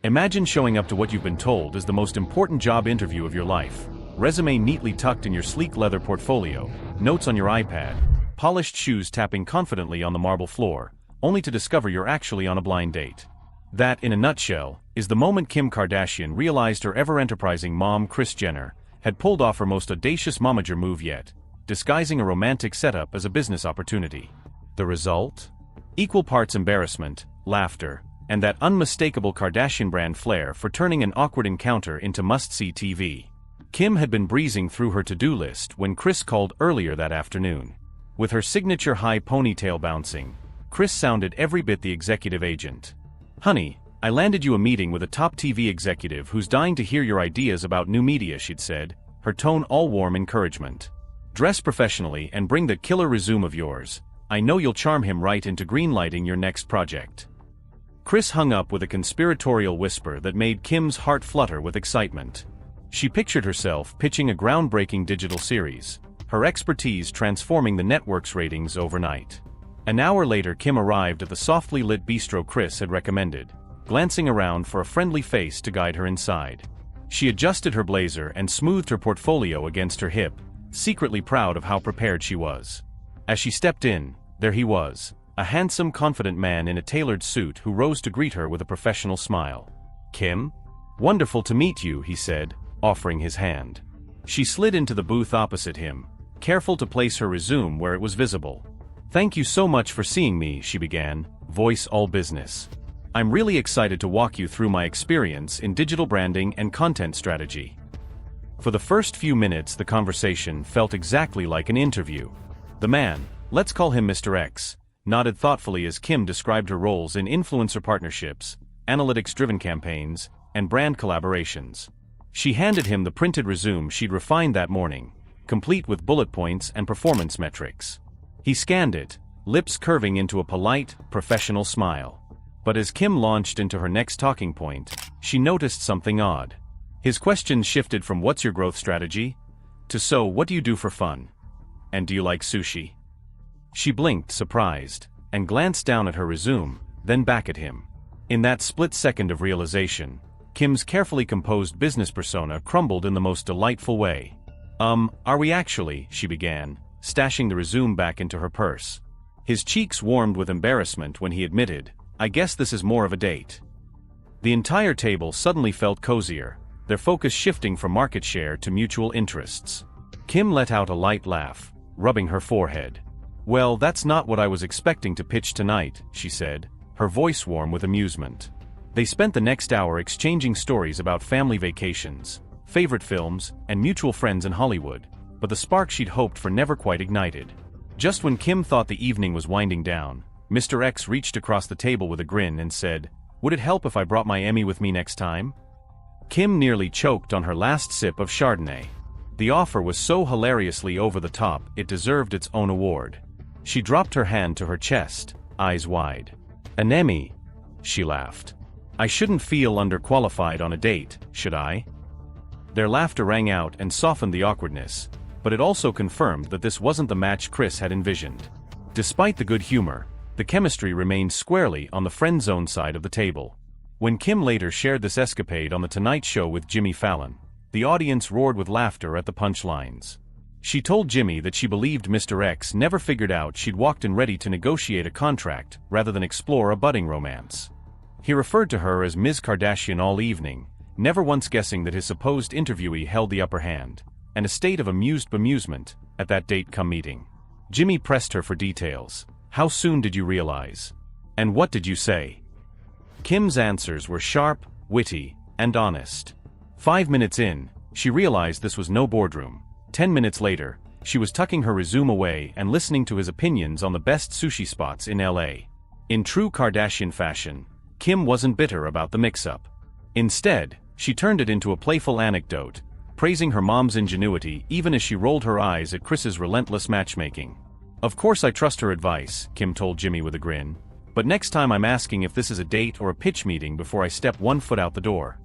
Imagine showing up to what you've been told is the most important job interview of your life. Resume neatly tucked in your sleek leather portfolio, notes on your iPad, polished shoes tapping confidently on the marble floor, only to discover you're actually on a blind date. That, in a nutshell, is the moment Kim Kardashian realized her ever-enterprising mom, Kris Jenner, had pulled off her most audacious momager move yet, disguising a romantic setup as a business opportunity. The result? Equal parts embarrassment, laughter, and that unmistakable Kardashian brand flair for turning an awkward encounter into must-see TV. Kim had been breezing through her to-do list when Kris called earlier that afternoon. With her signature high ponytail bouncing, Kris sounded every bit the executive agent. "Honey, I landed you a meeting with a top TV executive who's dying to hear your ideas about new media," she'd said, her tone all warm encouragement. "Dress professionally and bring the killer resume of yours. I know you'll charm him right into greenlighting your next project." Kris hung up with a conspiratorial whisper that made Kim's heart flutter with excitement. She pictured herself pitching a groundbreaking digital series, her expertise transforming the network's ratings overnight. An hour later, Kim arrived at the softly lit bistro Kris had recommended, glancing around for a friendly face to guide her inside. She adjusted her blazer and smoothed her portfolio against her hip, secretly proud of how prepared she was. As she stepped in, there he was, a handsome, confident man in a tailored suit who rose to greet her with a professional smile. "Kim? Wonderful to meet you," he said, offering his hand. She slid into the booth opposite him, careful to place her resume where it was visible. "Thank you so much for seeing me," she began, voice all business. "I'm really excited to walk you through my experience in digital branding and content strategy." For the first few minutes, the conversation felt exactly like an interview. The man, let's call him Mr. X, nodded thoughtfully as Kim described her roles in influencer partnerships, analytics-driven campaigns, and brand collaborations. She handed him the printed resume she'd refined that morning, complete with bullet points and performance metrics. He scanned it, lips curving into a polite, professional smile. But as Kim launched into her next talking point, she noticed something odd. His questions shifted from "What's your growth strategy?" to "So, what do you do for fun? And do you like sushi?" She blinked, surprised, and glanced down at her resume, then back at him. In that split second of realization, Kim's carefully composed business persona crumbled in the most delightful way. Are we actually?" she began, stashing the resume back into her purse. His cheeks warmed with embarrassment when he admitted, "I guess this is more of a date." The entire table suddenly felt cozier, their focus shifting from market share to mutual interests. Kim let out a light laugh, rubbing her forehead. "Well, that's not what I was expecting to pitch tonight," she said, her voice warm with amusement. They spent the next hour exchanging stories about family vacations, favorite films, and mutual friends in Hollywood, but the spark she'd hoped for never quite ignited. Just when Kim thought the evening was winding down, Mr. X reached across the table with a grin and said, "Would it help if I brought my Emmy with me next time?" Kim nearly choked on her last sip of Chardonnay. The offer was so hilariously over the top it deserved its own award. She dropped her hand to her chest, eyes wide. "An Emmy?" she laughed. "I shouldn't feel underqualified on a date, should I?" Their laughter rang out and softened the awkwardness, but it also confirmed that this wasn't the match Kris had envisioned. Despite the good humor, the chemistry remained squarely on the friend zone side of the table. When Kim later shared this escapade on The Tonight Show with Jimmy Fallon, the audience roared with laughter at the punchlines. She told Jimmy that she believed Mr. X never figured out she'd walked in ready to negotiate a contract rather than explore a budding romance. He referred to her as Ms. Kardashian all evening, never once guessing that his supposed interviewee held the upper hand, and a state of amused bemusement at that date-come meeting. Jimmy pressed her for details. "How soon did you realize? And what did you say?" Kim's answers were sharp, witty, and honest. 5 minutes in, she realized this was no boardroom. 10 minutes later, she was tucking her resume away and listening to his opinions on the best sushi spots in LA. In true Kardashian fashion, Kim wasn't bitter about the mix-up. Instead, she turned it into a playful anecdote, praising her mom's ingenuity even as she rolled her eyes at Kris's relentless matchmaking. "Of course I trust her advice," Kim told Jimmy with a grin, "but next time I'm asking if this is a date or a pitch meeting before I step one foot out the door."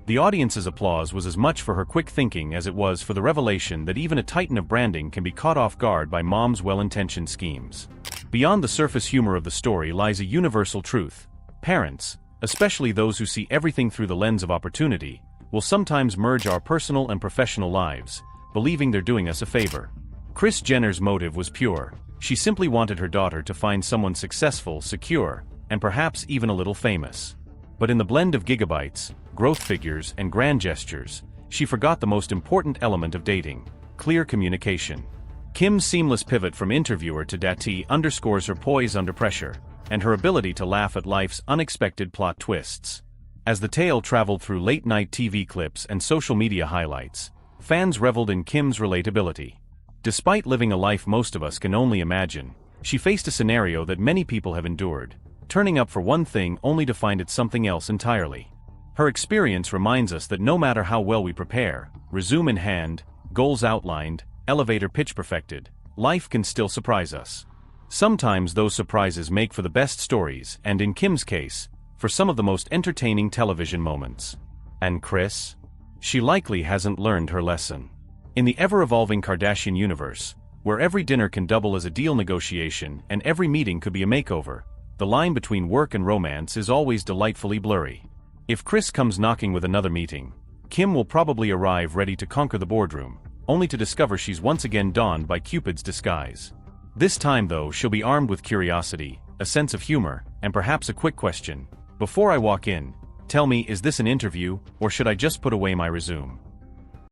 The audience's applause was as much for her quick thinking as it was for the revelation that even a titan of branding can be caught off guard by mom's well-intentioned schemes. Beyond the surface humor of the story lies a universal truth. Parents, especially those who see everything through the lens of opportunity, will sometimes merge our personal and professional lives, believing they're doing us a favor. Kris Jenner's motive was pure. She simply wanted her daughter to find someone successful, secure, and perhaps even a little famous. But in the blend of gigabytes, growth figures, and grand gestures, she forgot the most important element of dating: clear communication. Kim's seamless pivot from interviewer to datee underscores her poise under pressure, and her ability to laugh at life's unexpected plot twists. As the tale traveled through late-night TV clips and social media highlights, fans reveled in Kim's relatability. Despite living a life most of us can only imagine, she faced a scenario that many people have endured, turning up for one thing only to find it something else entirely. Her experience reminds us that no matter how well we prepare, resume in hand, goals outlined, elevator pitch perfected, life can still surprise us. Sometimes those surprises make for the best stories, and in Kim's case, for some of the most entertaining television moments. And Kris? She likely hasn't learned her lesson. In the ever-evolving Kardashian universe, where every dinner can double as a deal negotiation and every meeting could be a makeover, the line between work and romance is always delightfully blurry. If Kris comes knocking with another meeting, Kim will probably arrive ready to conquer the boardroom, only to discover she's once again donned by Cupid's disguise. This time though, she'll be armed with curiosity, a sense of humor, and perhaps a quick question. Before I walk in, tell me, is this an interview, or should I just put away my resume?